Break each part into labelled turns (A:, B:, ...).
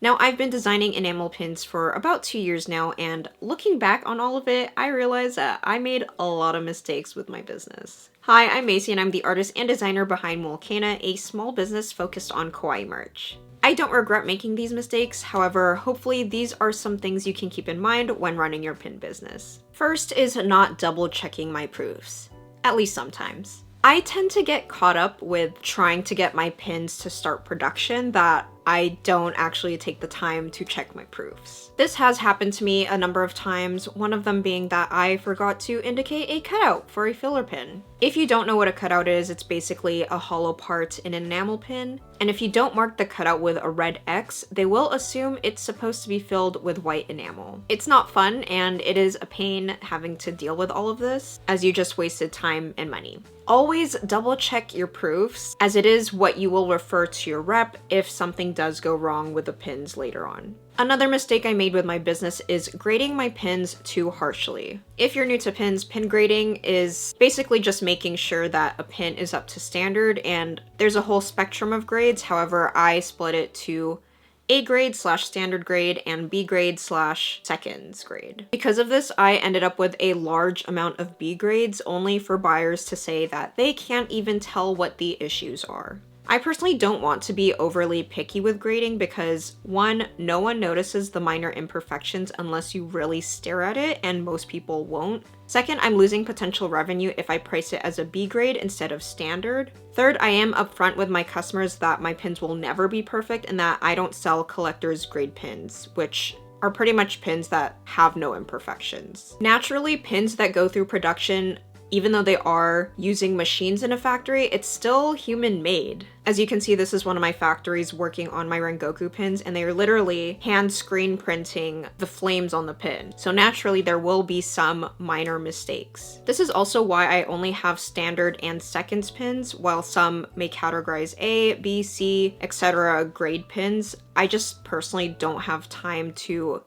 A: Now, I've been designing enamel pins for about 2 years now, and looking back on all of it, I realized that I made a lot of mistakes with my business. Hi, I'm Macy, and I'm the artist and designer behind Mualcaina, a small business focused on kawaii merch. I don't regret making these mistakes, however, hopefully these are some things you can keep in mind when running your pin business. First is not double checking my proofs, at least sometimes. I tend to get caught up with trying to get my pins to start production that I don't actually take the time to check my proofs. This has happened to me a number of times, one of them being that I forgot to indicate a cutout for a filler pin. If you don't know what a cutout is, it's basically a hollow part in an enamel pin, and if you don't mark the cutout with a red X, they will assume it's supposed to be filled with white enamel. It's not fun, and it is a pain having to deal with all of this, as you just wasted time and money. Always double check your proofs, as it is what you will refer to your rep if something does go wrong with the pins later on. Another mistake I made with my business is grading my pins too harshly. If you're new to pins, pin grading is basically just making sure that a pin is up to standard, and there's a whole spectrum of grades. However, I split it to A grade / standard grade and B grade / seconds grade. Because of this, I ended up with a large amount of B grades only for buyers to say that they can't even tell what the issues are. I personally don't want to be overly picky with grading because 1, no one notices the minor imperfections unless you really stare at it, and most people won't. 2nd, I'm losing potential revenue if I price it as a B grade instead of standard. 3rd, I am upfront with my customers that my pins will never be perfect and that I don't sell collector's grade pins, which are pretty much pins that have no imperfections. Naturally, pins that go through production, even though they are using machines in a factory, it's still human made. As you can see, this is one of my factories working on my Rengoku pins, and they are literally hand screen printing the flames on the pin. So naturally, there will be some minor mistakes. This is also why I only have standard and seconds pins, while some may categorize A, B, C, etc. grade pins. I just personally don't have time to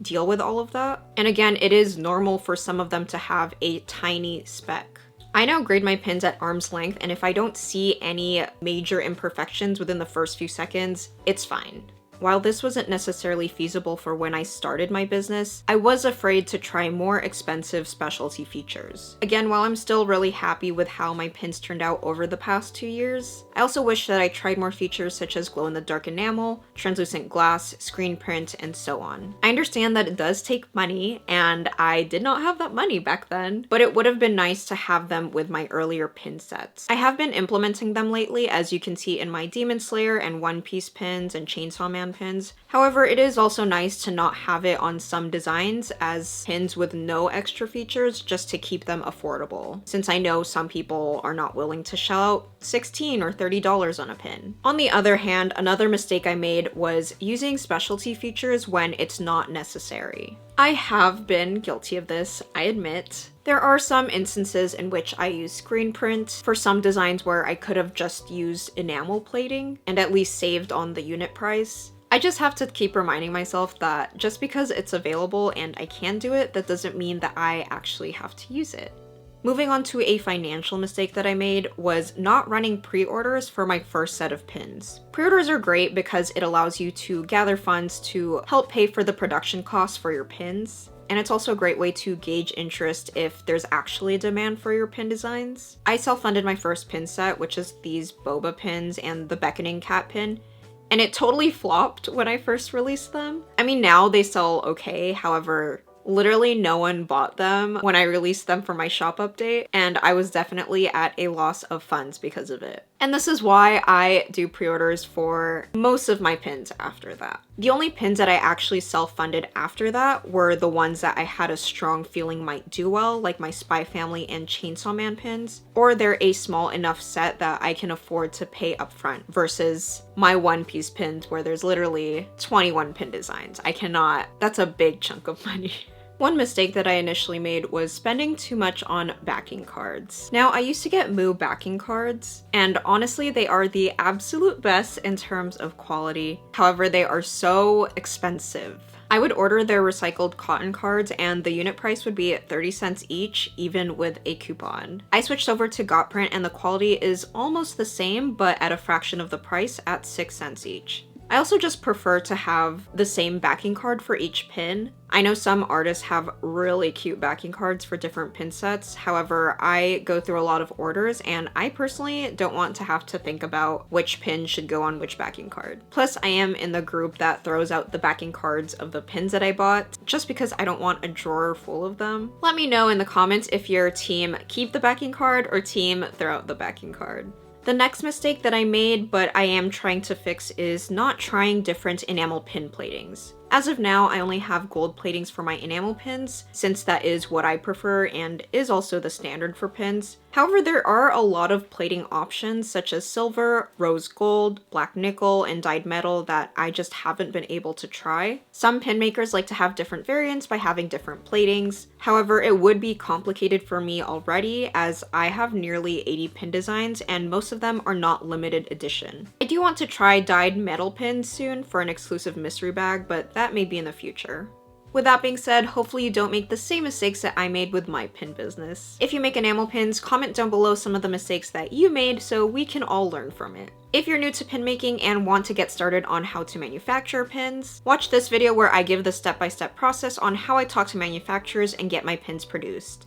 A: deal with all of that. And again, it is normal for some of them to have a tiny speck. I now grade my pins at arm's length, and if I don't see any major imperfections within the first few seconds, it's fine. While this wasn't necessarily feasible for when I started my business, I was afraid to try more expensive specialty features. Again, while I'm still really happy with how my pins turned out over the past 2 years, I also wish that I tried more features such as glow-in-the-dark enamel, translucent glass, screen print, and so on. I understand that it does take money, and I did not have that money back then, but it would have been nice to have them with my earlier pin sets. I have been implementing them lately, as you can see in my Demon Slayer and One Piece pins and Chainsaw Man pins. However, it is also nice to not have it on some designs as pins with no extra features just to keep them affordable, since I know some people are not willing to shell out $16 or $30 on a pin. On the other hand, another mistake I made was using specialty features when it's not necessary. I have been guilty of this, I admit. There are some instances in which I use screen print for some designs where I could have just used enamel plating and at least saved on the unit price. I just have to keep reminding myself that just because it's available and I can do it, that doesn't mean that I actually have to use it. Moving on to a financial mistake that I made was not running pre-orders for my first set of pins. Pre-orders are great because it allows you to gather funds to help pay for the production costs for your pins. And it's also a great way to gauge interest if there's actually a demand for your pin designs. I self-funded my first pin set, which is these boba pins and the beckoning cat pin, and it totally flopped when I first released them. I mean, now they sell okay, however, literally no one bought them when I released them for my shop update, and I was definitely at a loss of funds because of it. And this is why I do pre-orders for most of my pins after that. The only pins that I actually self-funded after that were the ones that I had a strong feeling might do well, like my Spy Family and Chainsaw Man pins, or they're a small enough set that I can afford to pay upfront versus my One Piece pins where there's literally 21 pin designs. That's a big chunk of money. One mistake that I initially made was spending too much on backing cards. Now, I used to get Moo backing cards, and honestly, they are the absolute best in terms of quality. However, they are so expensive. I would order their recycled cotton cards and the unit price would be 30 cents each, even with a coupon. I switched over to Got Print and the quality is almost the same, but at a fraction of the price at 6 cents each. I also just prefer to have the same backing card for each pin. I know some artists have really cute backing cards for different pin sets, however, I go through a lot of orders and I personally don't want to have to think about which pin should go on which backing card. Plus, I am in the group that throws out the backing cards of the pins that I bought, just because I don't want a drawer full of them. Let me know in the comments if you're team keep the backing card or team throw out the backing card. The next mistake that I made, but I am trying to fix, is not trying different enamel pin platings. As of now, I only have gold platings for my enamel pins, since that is what I prefer and is also the standard for pins. However, there are a lot of plating options such as silver, rose gold, black nickel, and dyed metal that I just haven't been able to try. Some pin makers like to have different variants by having different platings. However, it would be complicated for me already as I have nearly 80 pin designs and most of them are not limited edition. I do want to try dyed metal pins soon for an exclusive mystery bag, but that may be in the future. With that being said, hopefully you don't make the same mistakes that I made with my pin business. If you make enamel pins, comment down below some of the mistakes that you made so we can all learn from it. If you're new to pin making and want to get started on how to manufacture pins, watch this video where I give the step-by-step process on how I talk to manufacturers and get my pins produced.